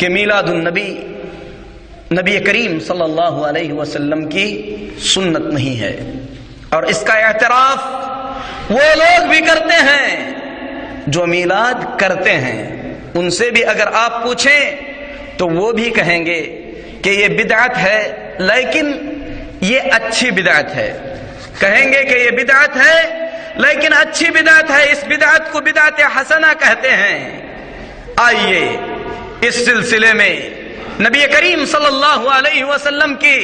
کہ میلاد النبی نبی کریم صلی اللہ علیہ وسلم کی سنت نہیں ہے، اور اس کا اعتراف وہ لوگ بھی کرتے ہیں جو میلاد کرتے ہیں۔ ان سے بھی اگر آپ پوچھیں تو وہ بھی کہیں گے کہ یہ بدعت ہے، لیکن یہ اچھی بدعت ہے۔ کہیں گے کہ یہ بدعت ہے لیکن اچھی بدعت ہے، اس بدعت کو بدعت حسنہ کہتے ہیں۔ آئیے اس سلسلے میں نبی کریم صلی اللہ علیہ وسلم کی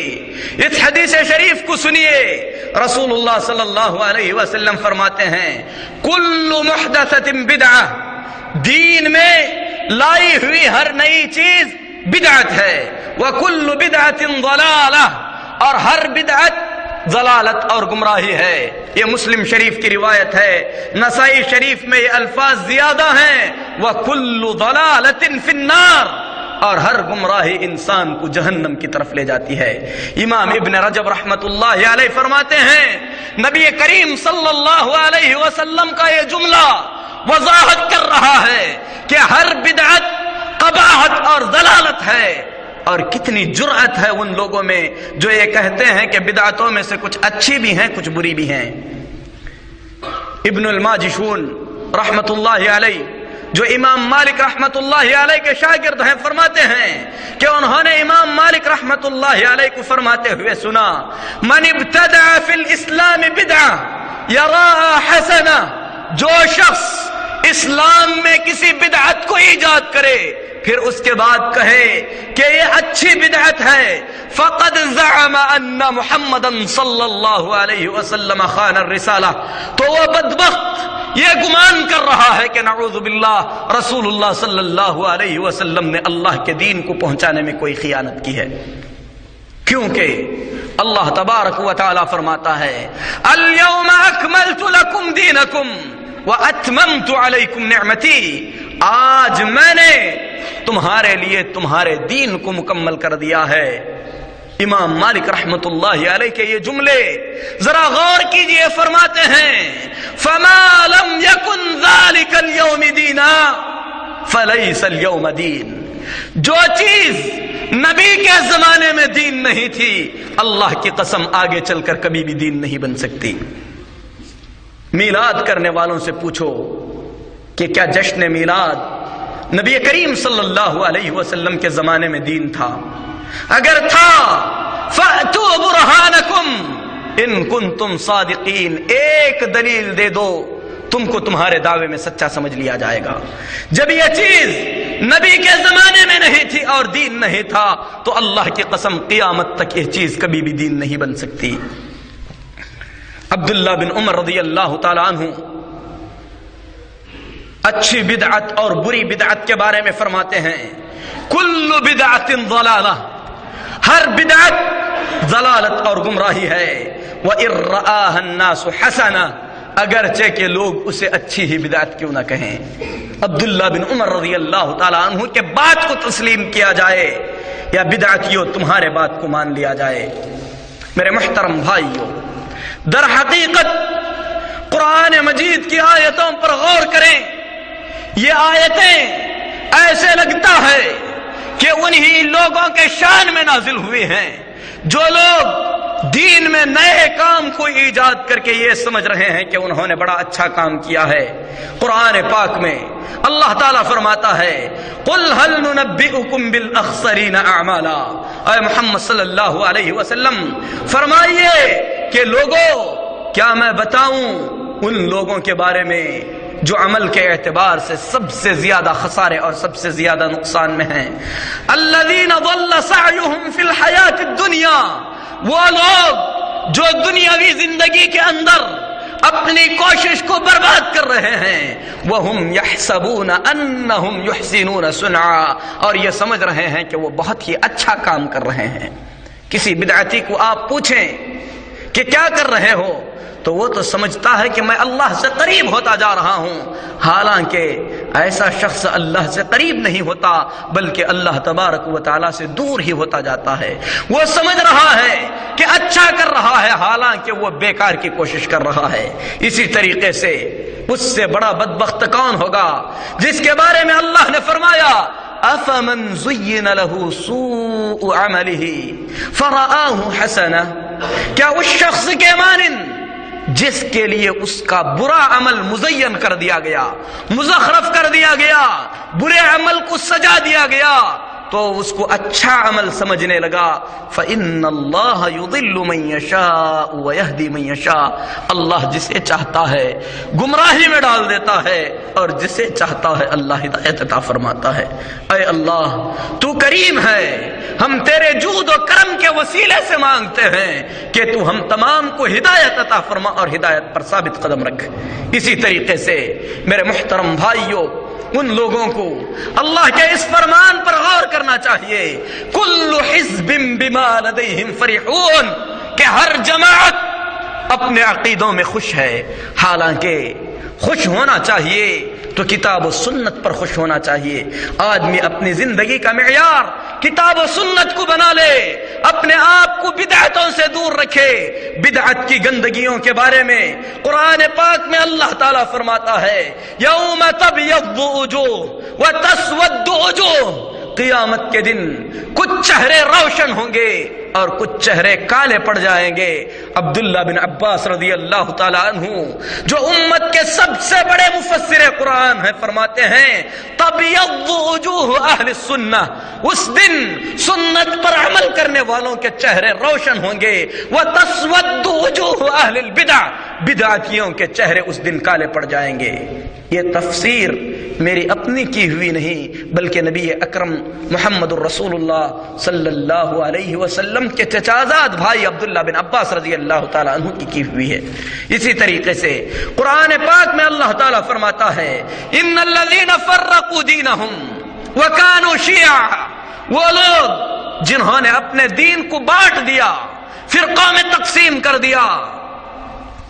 اس حدیث شریف کو سنیے۔ رسول اللہ صلی اللہ علیہ وسلم فرماتے ہیں کل محدثۃ بدعہ، دین میں لائی ہوئی ہر نئی چیز بدعت ہے، وکل بدعۃ ضلالہ، اور ہر بدعت ضلالت اور گمراہی ہے۔ یہ مسلم شریف کی روایت ہے، نسائی شریف میں یہ الفاظ زیادہ ہیں، وَكُلُّ ضَلَالَةٍ فِي النَّارِ، اور ہر گمراہی انسان کو جہنم کی طرف لے جاتی ہے۔ امام ابن رجب رحمت اللہ علیہ فرماتے ہیں نبی کریم صلی اللہ علیہ وسلم کا یہ جملہ وضاحت کر رہا ہے کہ ہر بدعت قباحت اور ضلالت ہے، اور کتنی جرأت ہے ان لوگوں میں جو یہ کہتے ہیں کہ بدعتوں میں سے کچھ اچھی بھی ہیں کچھ بری بھی ہیں۔ ابن الماجشون رحمت اللہ علیہ جو امام مالک رحمت اللہ علیہ کے شاگرد ہیں فرماتے ہیں کہ انہوں نے امام مالک رحمت اللہ علیہ کو فرماتے ہوئے سنا من ابتدع فی الاسلام بدعہ یراہا حسنہ، جو شخص اسلام میں کسی بدعت کو ایجاد کرے پھر اس کے بعد کہے کہ یہ اچھی بدعت ہے، فقد زعم ان محمدا صلی اللہ علیہ وسلم خان الرسالہ، تو وہ بدبخت یہ گمان کر رہا ہے کہ نعوذ باللہ رسول اللہ صلی اللہ علیہ وسلم نے اللہ کے دین کو پہنچانے میں کوئی خیانت کی ہے۔ کیونکہ اللہ تبارک و تعالی فرماتا ہے اليوم اکملت لکم دینکم واتممت علیکم نعمتی، آج میں نے تمہارے لیے تمہارے دین کو مکمل کر دیا ہے۔ امام مالک رحمت اللہ علیہ کے یہ جملے ذرا غور کیجئے، فرماتے ہیں فما لم یکن ذلک اليوم دینا فلیس اليوم دین، جو چیز نبی کے زمانے میں دین نہیں تھی اللہ کی قسم آگے چل کر کبھی بھی دین نہیں بن سکتی۔ میلاد کرنے والوں سے پوچھو کہ کیا جشن میلاد نبی کریم صلی اللہ علیہ وسلم کے زمانے میں دین تھا؟ اگر تھا فَأْتُوا بُرْهَانَكُمْ إِن كُنتُمْ صَادِقِينَ، ایک دلیل دے دو، تم کو تمہارے دعوے میں سچا سمجھ لیا جائے گا۔ جب یہ چیز نبی کے زمانے میں نہیں تھی اور دین نہیں تھا تو اللہ کی قسم قیامت تک یہ چیز کبھی بھی دین نہیں بن سکتی۔ عبداللہ بن عمر رضی اللہ تعالی عنہ اچھی بدعت اور بری بدعت کے بارے میں فرماتے ہیں کل بدعت ضلالہ، ہر بدعت ضلالت اور گمراہی ہے، وَإِن رَآهَا النَّاسُ حَسَنَةً، اگرچہ کہ لوگ اسے اچھی ہی بدعت کیوں نہ کہیں۔ عبداللہ بن عمر رضی اللہ تعالی عنہ کے بات کو تسلیم کیا جائے یا بدعتیوں تمہارے بات کو مان لیا جائے۔ میرے محترم بھائیوں، در حقیقت قرآن مجید کی آیتوں پر غور کریں، یہ آیتیں ایسے لگتا ہے کہ انہی لوگوں کے شان میں نازل ہوئی ہیں جو لوگ دین میں نئے کام کو ایجاد کر کے یہ سمجھ رہے ہیں کہ انہوں نے بڑا اچھا کام کیا ہے۔ قرآن پاک میں اللہ تعالیٰ فرماتا ہے قُلْ هَلْ نُنَبِّئُكُمْ بِالْأَخْسَرِينَ أَعْمَالًا، اے محمد صلی اللہ علیہ وسلم فرمائیے کہ لوگوں کیا میں بتاؤں ان لوگوں کے بارے میں جو عمل کے اعتبار سے سب سے زیادہ خسارے اور سب سے زیادہ نقصان میں ہیں۔ الذین ضل سعیہم فی الحیات الدنیا، وہ لوگ جو دنیاوی زندگی کے اندر اپنی کوشش کو برباد کر رہے ہیں، وہم یحسبون انہم یحسنون صنعا، اور یہ سمجھ رہے ہیں کہ وہ بہت ہی اچھا کام کر رہے ہیں۔ کسی بدعتی کو آپ پوچھیں کہ کیا کر رہے ہو تو وہ تو سمجھتا ہے کہ میں اللہ سے قریب ہوتا جا رہا ہوں، حالانکہ ایسا شخص اللہ سے قریب نہیں ہوتا بلکہ اللہ تبارک و تعالیٰ سے دور ہی ہوتا جاتا ہے۔ وہ سمجھ رہا ہے کہ اچھا کر رہا ہے حالانکہ وہ بیکار کی کوشش کر رہا ہے۔ اسی طریقے سے اس سے بڑا بدبخت کون ہوگا جس کے بارے میں اللہ نے فرمایا افمن زین لہ سوء عملہ فرآہ حسنہ، کیا اس شخص کے مانند جس کے لیے اس کا برا عمل مزین کر دیا گیا، مزخرف کر دیا گیا، برے عمل کو سجا دیا گیا تو اس کو اچھا عمل سمجھنے لگا۔ فَإِنَّ اللَّهَ يُضِلُّ مَن يَشَاءُ وَيَهْدِي مَن يَشَاءُ، اللہ جسے چاہتا ہے گمراہی میں ڈال دیتا ہے اور جسے چاہتا ہے اللہ ہدایت عطا فرماتا ہے۔ اے اللہ تو کریم ہے، ہم تیرے جود و کرم کے وسیلے سے مانگتے ہیں کہ تو ہم تمام کو ہدایت عطا فرما اور ہدایت پر ثابت قدم رکھ۔ اسی طریقے سے میرے محترم بھائیوں، ان لوگوں کو اللہ کے اس فرمان پر غور کرنا چاہیے، کل حزب بما لدیہم فرحون، کہ ہر جماعت اپنے عقیدوں میں خوش ہے، حالانکہ خوش ہونا چاہیے تو کتاب و سنت پر خوش ہونا چاہیے۔ آدمی اپنی زندگی کا معیار کتاب و سنت کو بنا لے، اپنے آپ کو بدعتوں سے دور رکھے۔ بدعت کی گندگیوں کے بارے میں قرآن پاک میں اللہ تعالیٰ فرماتا ہے، یوم تبیض وجوہ وتسود وجوہ، قیامت کے دن کچھ چہرے روشن ہوں گے اور کچھ چہرے کالے پڑ جائیں گے۔ عبداللہ بن عباس رضی اللہ تعالیٰ عنہ جو امت کے سب سے بڑے مفسر قرآن ہیں فرماتے ہیں، تبیض وجوہ اہل السنہ، اس دن سنت پر عمل کرنے والوں کے چہرے روشن ہوں گے، وتسود وجوہ اہل البدع، بدعتیوں کے چہرے اس دن کالے پڑ جائیں گے۔ یہ تفسیر میری اپنی کی ہوئی نہیں بلکہ نبی اکرم محمد الرسول اللہ صلی اللہ علیہ وسلم کے چچازاد بھائی عبداللہ بن عباس رضی اللہ تعالیٰ عنہ کی ہوئی ہے۔ اسی طریقے سے قرآن پاک میں اللہ تعالیٰ فرماتا ہے، ان الذین فرقوا دینہم وکانوا شیعا، وہ لوگ جنہوں نے اپنے دین کو بانٹ دیا، فرقوں میں تقسیم کر دیا،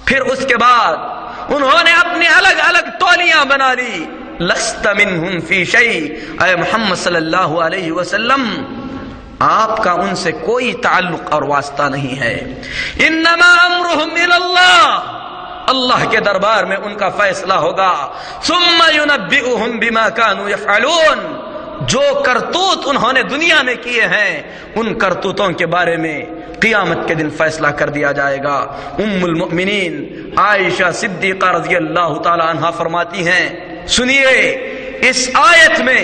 پھر اس کے بعد انہوں نے اپنی الگ الگ ٹولیاں بنا لی، لست منہم فی شیء، اے محمد صلی اللہ علیہ وسلم آپ کا ان سے کوئی تعلق اور واسطہ نہیں ہے۔ انما امرہم الی اللہ، اللہ کے دربار میں ان کا فیصلہ ہوگا، ثم ینبئہم بما کانوا یفعلون، جو کرتوت انہوں نے دنیا میں کیے ہیں ان کرتوتوں کے بارے میں قیامت کے دن فیصلہ کر دیا جائے گا۔ ام المؤمنین عائشہ صدیقہ رضی اللہ تعالی عنہا فرماتی ہیں، سنیے اس آیت میں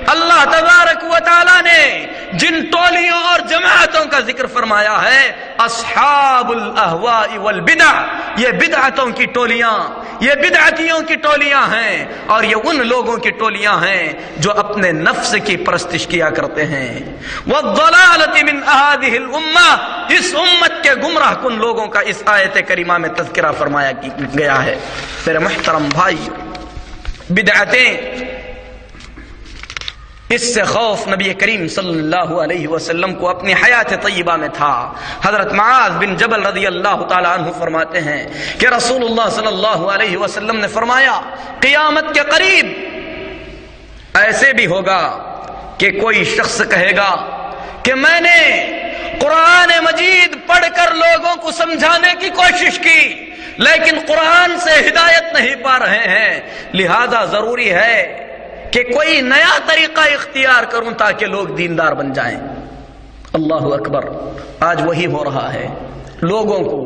اللہ تبارک و تعالی نے جن ٹولیوں اور جماعتوں کا ذکر فرمایا ہے، اصحاب الاہواء والبدع، یہ بدعتوں کی ٹولیاں، یہ بدعتیوں کی ٹولیاں ہیں اور یہ ان لوگوں کی ٹولیاں ہیں جو اپنے نفس کی پرستش کیا کرتے ہیں۔ والضلالۃ من هذه الامہ، اس امت کے گمراہ کن لوگوں کا اس آیت کریمہ میں تذکرہ فرمایا گیا ہے۔ میرے محترم بھائی، بدعتیں، اس سے خوف نبی کریم صلی اللہ علیہ وسلم کو اپنی حیات طیبہ میں تھا۔ حضرت معاذ بن جبل رضی اللہ تعالی عنہ فرماتے ہیں کہ رسول اللہ صلی اللہ علیہ وسلم نے فرمایا، قیامت کے قریب ایسے بھی ہوگا کہ کوئی شخص کہے گا کہ میں نے قرآن مجید پڑھ کر لوگوں کو سمجھانے کی کوشش کی لیکن قرآن سے ہدایت نہیں پا رہے ہیں، لہذا ضروری ہے کہ کوئی نیا طریقہ اختیار کروں تاکہ لوگ دیندار بن جائیں۔ اللہ اکبر، آج وہی ہو رہا ہے۔ لوگوں کو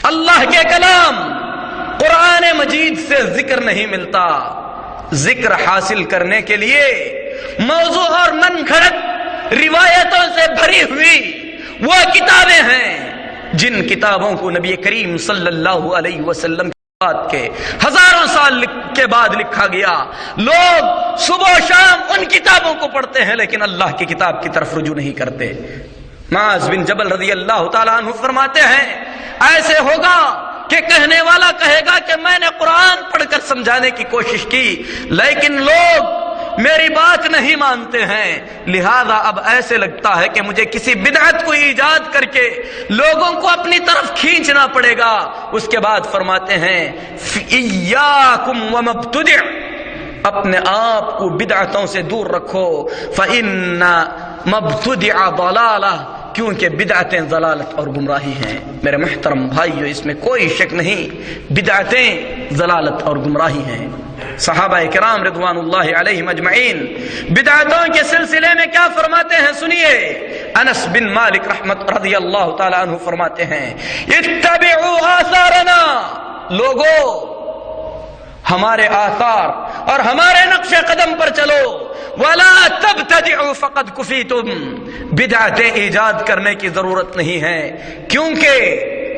اللہ کے کلام قرآن مجید سے ذکر نہیں ملتا، ذکر حاصل کرنے کے لیے موضوع اور من گھڑت روایتوں سے بھری ہوئی وہ کتابیں ہیں جن کتابوں کو نبی کریم صلی اللہ علیہ وسلم کے ہزاروں سال کے بعد لکھا گیا۔ لوگ صبح و شام ان کتابوں کو پڑھتے ہیں لیکن اللہ کی کتاب کی طرف رجوع نہیں کرتے۔ معاذ بن جبل رضی اللہ تعالیٰ عنہ فرماتے ہیں، ایسے ہوگا کہ کہنے والا کہے گا کہ میں نے قرآن پڑھ کر سمجھانے کی کوشش کی لیکن لوگ میری بات نہیں مانتے ہیں، لہذا اب ایسے لگتا ہے کہ مجھے کسی بدعت کو ایجاد کر کے لوگوں کو اپنی طرف کھینچنا پڑے گا۔ اس کے بعد فرماتے ہیں، ایاکم ومبتدع، اپنے آپ کو بدعتوں سے دور رکھو، فإن مبتدع ضلالہ، کیونکہ بدعتیں ضلالت اور گمراہی ہیں۔ میرے محترم بھائیو، اس میں کوئی شک نہیں، بدعتیں ضلالت اور گمراہی ہیں۔ صحابہ کرام رضوان اللہ علیہم اجمعین بدعتوں کے سلسلے میں کیا فرماتے ہیں سنیے۔ انس بن مالک رضی اللہ تعالی عنہ فرماتے ہیں، اتبعوا آثارنا، لوگو ہمارے آثار اور ہمارے نقش قدم پر چلو، ولا تبتدعوا فقد کفیتم، بدعتیں ایجاد کرنے کی ضرورت نہیں ہے، کیونکہ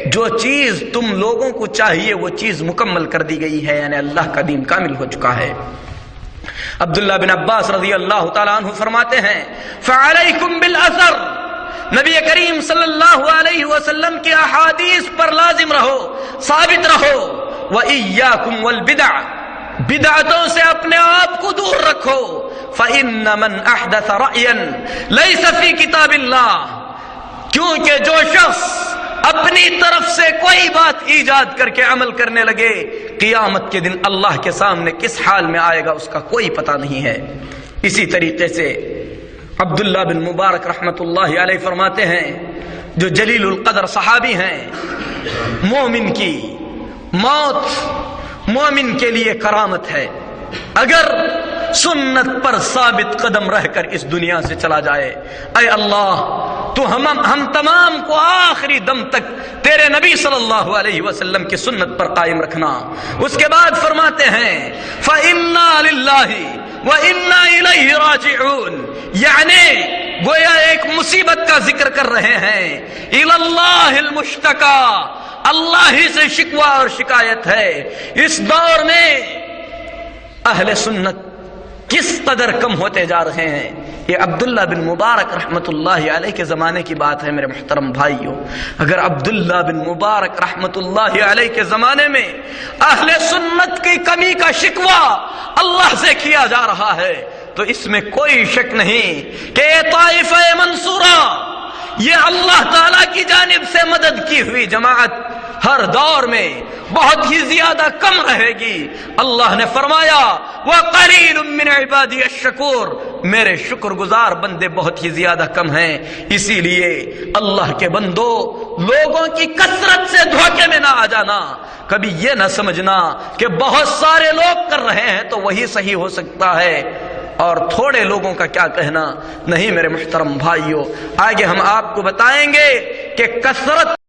جو چیز تم لوگوں کو چاہیے وہ چیز مکمل کر دی گئی ہے، یعنی اللہ کا دین کامل ہو چکا ہے۔ عبداللہ بن عباس رضی اللہ تعالیٰ عنہ فرماتے ہیں، فعلیکم بالاثر، نبی کریم صلی اللہ علیہ وسلم کی احادیث پر لازم رہو، ثابت رہو، وَإِيَّاكُمْ وَالْبِدَعَ، بدعتوں سے اپنے آپ کو دور رکھو، فَإِنَّ مَنْ أَحْدَثَ رَأْيًا لَيْسَ فِي كِتَابِ اللَّهِ، کیونکہ جو شخص اپنی طرف سے کوئی بات ایجاد کر کے عمل کرنے لگے، قیامت کے دن اللہ کے سامنے کس حال میں آئے گا اس کا کوئی پتہ نہیں ہے۔ اسی طریقے سے عبداللہ بن مبارک رحمت اللہ علیہ فرماتے ہیں، جو جلیل القدر صحابی ہیں، مومن کی موت مومن کے لیے کرامت ہے، اگر سنت پر ثابت قدم رہ کر اس دنیا سے چلا جائے۔ اے اللہ تو ہم تمام کو آخری دم تک تیرے نبی صلی اللہ علیہ وسلم کی سنت پر قائم رکھنا۔ اس کے بعد فرماتے ہیں فَإِنَّا لِلَّهِ وَإِنَّا إِلَيْهِ رَاجِعُونَ، یعنی گویا ایک مصیبت کا ذکر کر رہے ہیں، إِلَى اللَّهِ الْمُشْتَكَى، اللہ ہی سے شکوہ اور شکایت ہے۔ اس دور میں اہل سنت کس قدر کم ہوتے جا رہے ہیں۔ یہ عبداللہ بن مبارک رحمت اللہ علیہ کے زمانے کی بات ہے میرے محترم بھائیوں۔ اگر عبداللہ بن مبارک رحمت اللہ علیہ کے زمانے میں اہل سنت کی کمی کا شکوہ اللہ سے کیا جا رہا ہے تو اس میں کوئی شک نہیں کہ یہ طائفہ منصورہ، یہ اللہ تعالی کی جانب سے مدد کی ہوئی جماعت ہر دور میں بہت ہی زیادہ کم رہے گی۔ اللہ نے فرمایا وَقَلِيلٌ مِّنْ عِبَادِيَ الشَّكُورُ، میرے شکر گزار بندے بہت ہی زیادہ کم ہیں۔ اسی لیے اللہ کے بندو، لوگوں کی کثرت سے دھوکے میں نہ آ جانا، کبھی یہ نہ سمجھنا کہ بہت سارے لوگ کر رہے ہیں تو وہی صحیح ہو سکتا ہے اور تھوڑے لوگوں کا کیا کہنا۔ نہیں میرے محترم بھائیوں، آگے ہم آپ کو بتائیں گے کہ کثرت